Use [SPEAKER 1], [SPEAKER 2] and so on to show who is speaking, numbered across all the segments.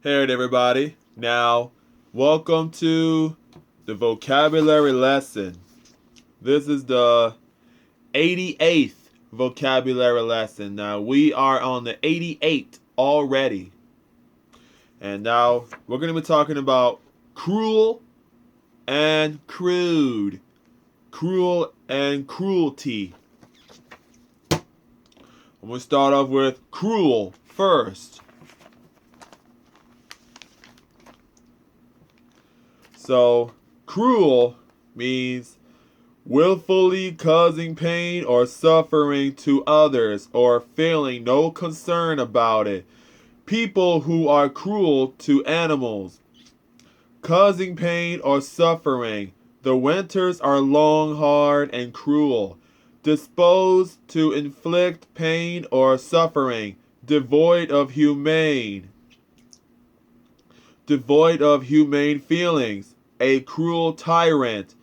[SPEAKER 1] Hey everybody. Now, welcome to the vocabulary lesson. This is the 88th vocabulary lesson. Now, we are on the 88th already. And now, we're going to be talking about cruel and crude. Cruel and cruelty. I'm going to start off with cruel first. So, cruel means willfully causing pain or suffering to others or feeling no concern about it. People who are cruel to animals, causing pain or suffering. The winters are long, hard, and cruel. Disposed to inflict pain or suffering. Devoid of humane. Devoid of humane feelings. A cruel tyrant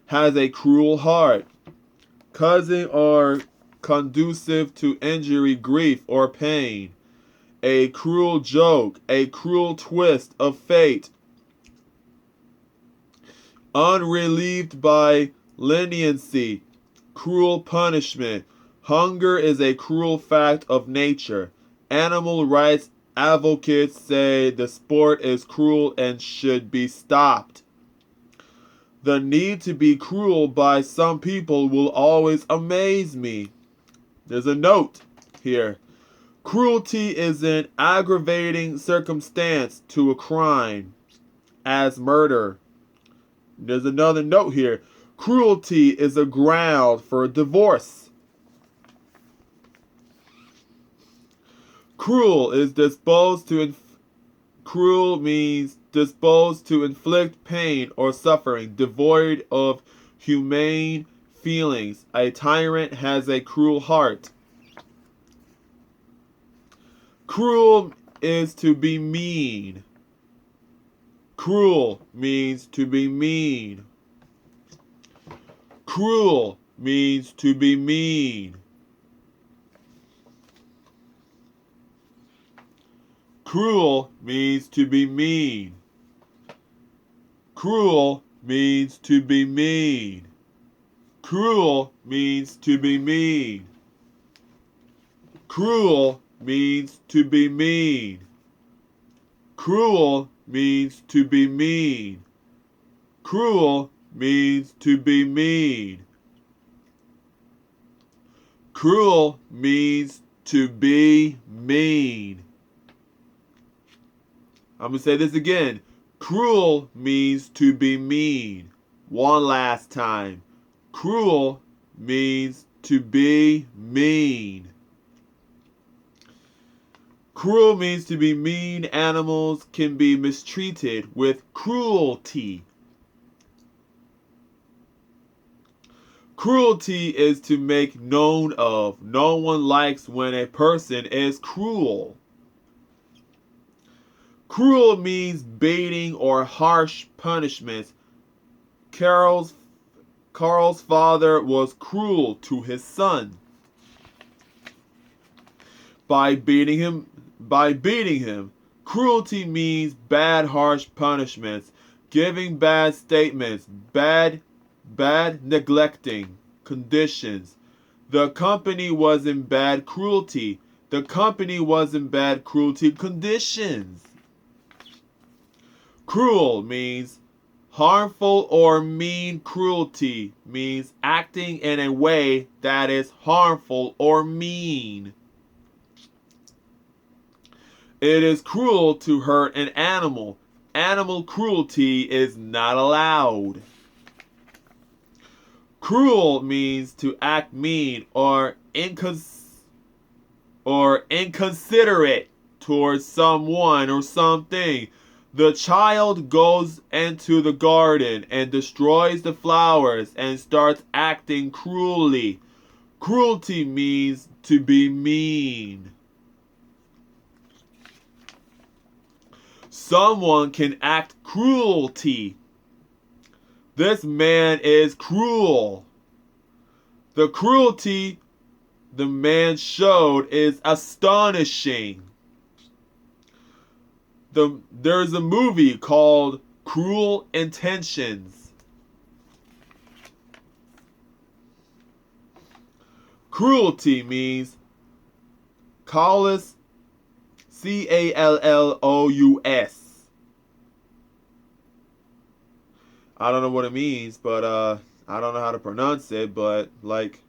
[SPEAKER 1] has a cruel heart, causing or conducive to injury, grief, or pain. A cruel joke, a cruel twist of fate, unrelieved by leniency, cruel punishment. Hunger is a cruel fact of nature. Animal rights advocates say the sport is cruel and should be stopped. The need to be cruel by some people will always amaze me. There's a note here. Cruelty is an aggravating circumstance to a crime, as murder. There's another note here. Cruelty is a ground for divorce. Cruel is disposed to Cruel means disposed to inflict pain or suffering, devoid of humane feelings. A tyrant has a cruel heart. Cruel is to be mean. Cruel means to be mean. Cruel means to be mean. Cruel means to be mean. Cruel means to be mean. Cruel means to be mean. Cruel means to be mean. Cruel means to be mean. Cruel means to be mean. Cruel means to be mean. I'm going to say this again. Cruel means to be mean. One last time. Cruel means to be mean. Cruel means to be mean. Animals can be mistreated with cruelty. Cruelty is to make known of. No one likes when a person is cruel. Cruel means baiting or harsh punishments. Carl's father was cruel to his son by beating him. Cruelty means bad, harsh punishments, giving bad statements, bad neglecting conditions. The company was in bad cruelty. The company was in bad cruelty conditions. Cruel means harmful or mean. Cruelty means acting in a way that is harmful or mean. It is cruel to hurt an animal. Animal cruelty is not allowed. Cruel means to act mean or inconsiderate towards someone or something. The child goes into the garden and destroys the flowers and starts acting cruelly. Cruelty means to be mean. Someone can act cruelty. This man is cruel. The cruelty the man showed is astonishing. There's a movie called Cruel Intentions. Cruelty means callous, Callous. I don't know what it means, but I don't know how to pronounce it. But like,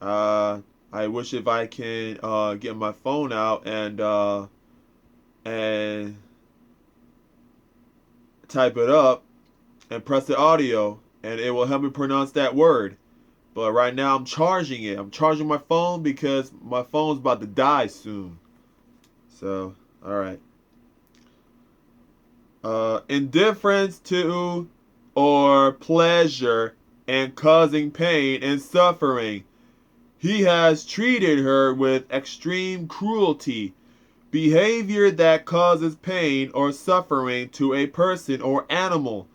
[SPEAKER 1] I wish if I can get my phone out and type it up and press the audio, and it will help me pronounce that word. But right now I'm charging it. I'm charging my phone because my phone's about to die soon. So, all right. Indifference to or pleasure and causing pain and suffering. He has treated her with extreme cruelty. Behavior that causes pain or suffering to a person or animal.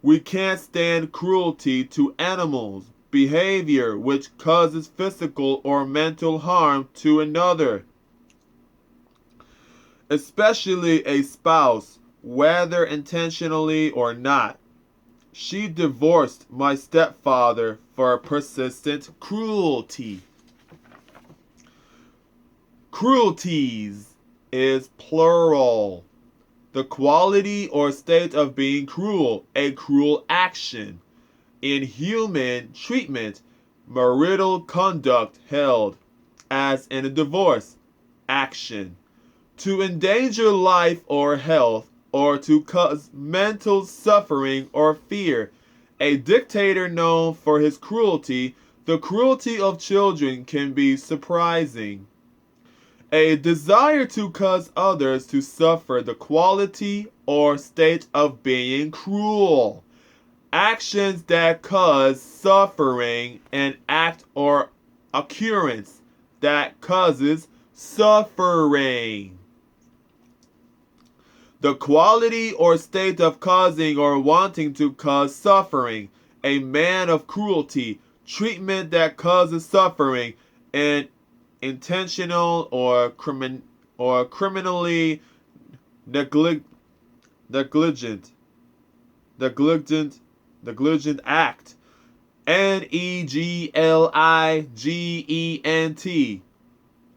[SPEAKER 1] We can't stand cruelty to animals. Behavior which causes physical or mental harm to another, especially a spouse, whether intentionally or not. She divorced my stepfather for persistent cruelty. Cruelties is plural. The quality or state of being cruel, a cruel action. Inhuman treatment, marital conduct held, as in a divorce, action. To endanger life or health, or to cause mental suffering or fear. A dictator known for his cruelty, the cruelty of children can be surprising. A desire to cause others to suffer, the quality or state of being cruel. Actions that cause suffering, an act or occurrence that causes suffering. The quality or state of causing or wanting to cause suffering, a man of cruelty, treatment that causes suffering, an intentional or criminally negligent act. Negligent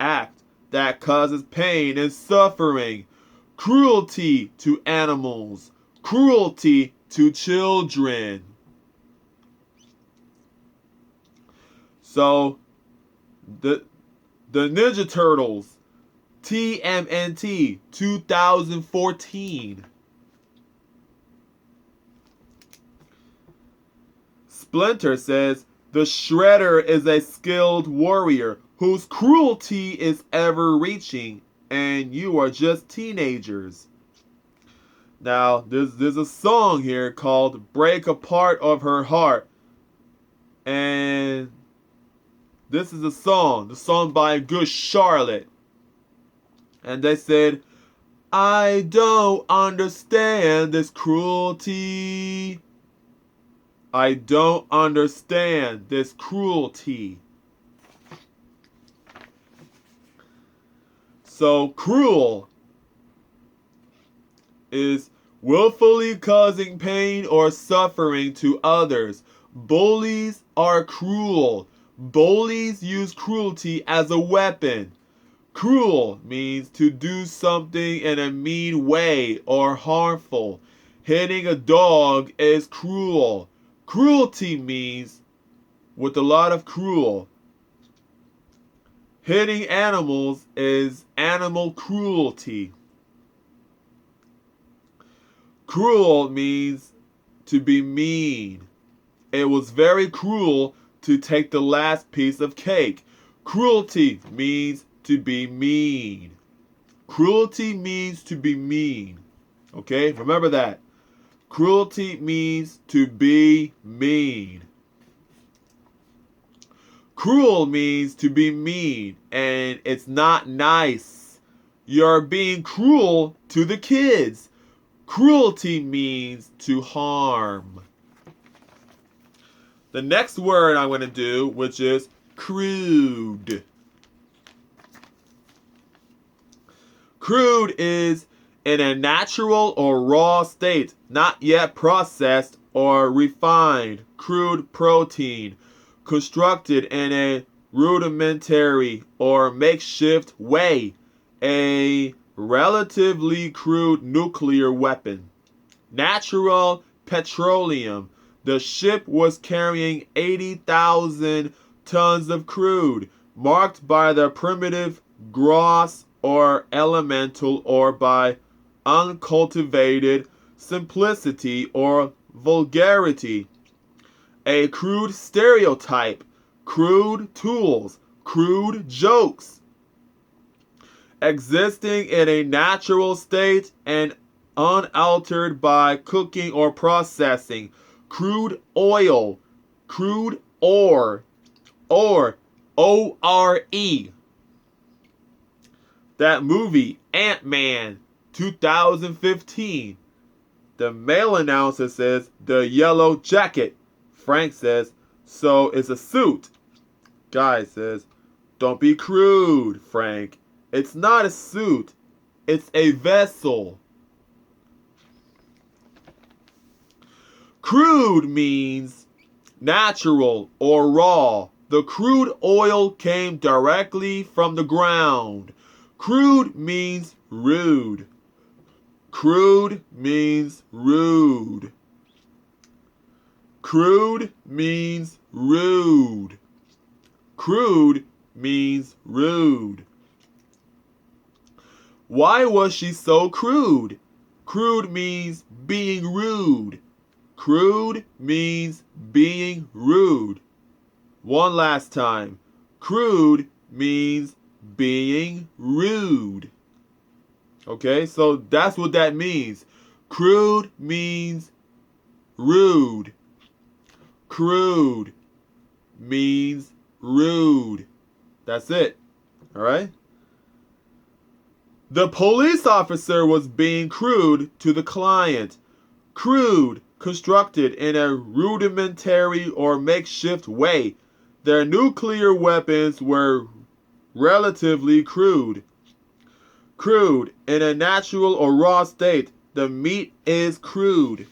[SPEAKER 1] act that causes pain and suffering. Cruelty to animals, cruelty to children. So the Ninja Turtles, TMNT 2014. Splinter says, the Shredder is a skilled warrior whose cruelty is ever-reaching, and you are just teenagers. Now, there's a song here called Break a Part of Her Heart. And this is the song by Good Charlotte. And they said, I don't understand this cruelty. I don't understand this cruelty. So, cruel is willfully causing pain or suffering to others. Bullies are cruel. Bullies use cruelty as a weapon. Cruel means to do something in a mean way or harmful. Hitting a dog is cruel. Cruelty means with a lot of cruel. Hitting animals is animal cruelty. Cruel means to be mean. It was very cruel to take the last piece of cake. Cruelty means to be mean. Cruelty means to be mean. Okay, remember that. Cruelty means to be mean. Cruel means to be mean, and it's not nice. You're being cruel to the kids. Cruelty means to harm. The next word I'm going to do, which is crude. Crude is in a natural or raw state, not yet processed or refined, crude protein, constructed in a rudimentary or makeshift way, a relatively crude nuclear weapon. Natural petroleum. The ship was carrying 80,000 tons of crude, marked by the primitive gross or elemental or by uncultivated simplicity or vulgarity. A crude stereotype, crude tools, crude jokes, existing in a natural state and unaltered by cooking or processing. Crude oil, crude ore, or ORE. That movie, Ant-Man, 2015. The male announcer says, the yellow jacket. Frank says, so it's a suit. Guy says, don't be crude, Frank. It's not a suit. It's a vessel. Crude means natural or raw. The crude oil came directly from the ground. Crude means rude. Crude means rude. Crude means rude. Crude means rude. Why was she so crude? Crude means being rude. Crude means being rude. One last time. Crude means being rude. Okay, so that's what that means. Crude means rude. Crude means rude. That's it. All right? The police officer was being crude to the client. Crude, constructed in a rudimentary or makeshift way. Their nuclear weapons were relatively crude. Crude, in a natural or raw state, the meat is crude.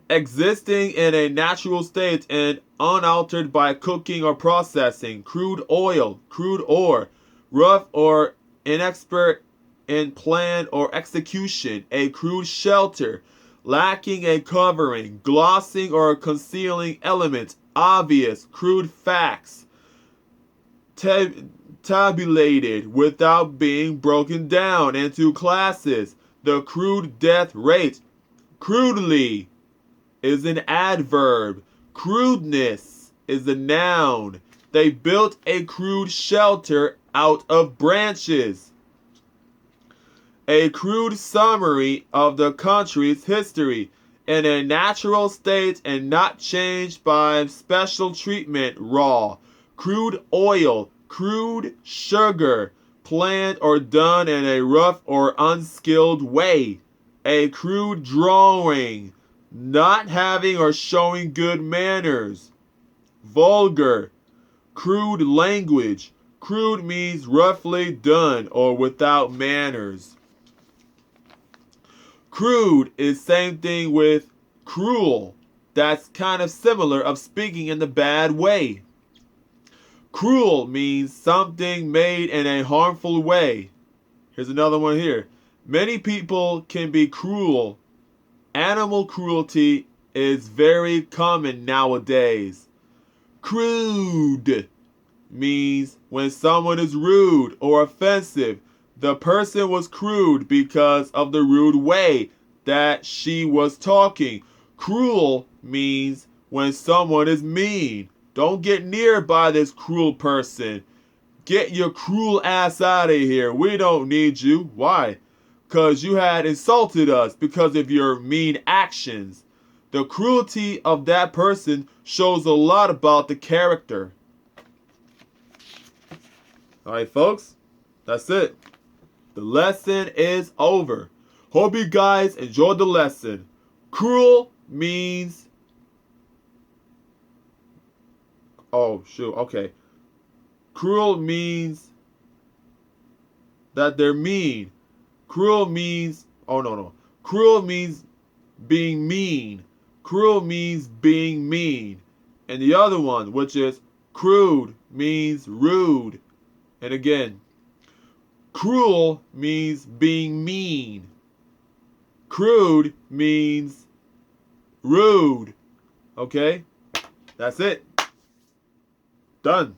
[SPEAKER 1] Existing in a natural state and unaltered by cooking or processing. Crude oil, crude ore, rough or inexpert in plan or execution. A crude shelter, lacking a covering, glossing or concealing element. Obvious, crude facts. Tabulated without being broken down into classes. The crude death rate. Crudely is an adverb. Crudeness is a noun. They built a crude shelter out of branches. A crude summary of the country's history in a natural state and not changed by special treatment. Raw. Crude oil, crude sugar, planned or done in a rough or unskilled way. A crude drawing, not having or showing good manners. Vulgar, crude language. Crude means roughly done or without manners. Crude is same thing with cruel. That's kind of similar of speaking in the bad way. Cruel means something made in a harmful way. Here's another one here. Many people can be cruel. Animal cruelty is very common nowadays. Crude means when someone is rude or offensive. The person was crude because of the rude way that she was talking. Cruel means when someone is mean. Don't get near by this cruel person. Get your cruel ass out of here. We don't need you. Why? Because you had insulted us because of your mean actions. The cruelty of that person shows a lot about the character. Alright, folks. That's it. The lesson is over. Hope you guys enjoyed the lesson. Cruel means... Oh, shoot. Okay. Cruel means that they're mean. Cruel means, oh no, no. Cruel means being mean. Cruel means being mean. And the other one, which is crude, means rude. And again, cruel means being mean. Crude means rude. Okay? That's it. Done.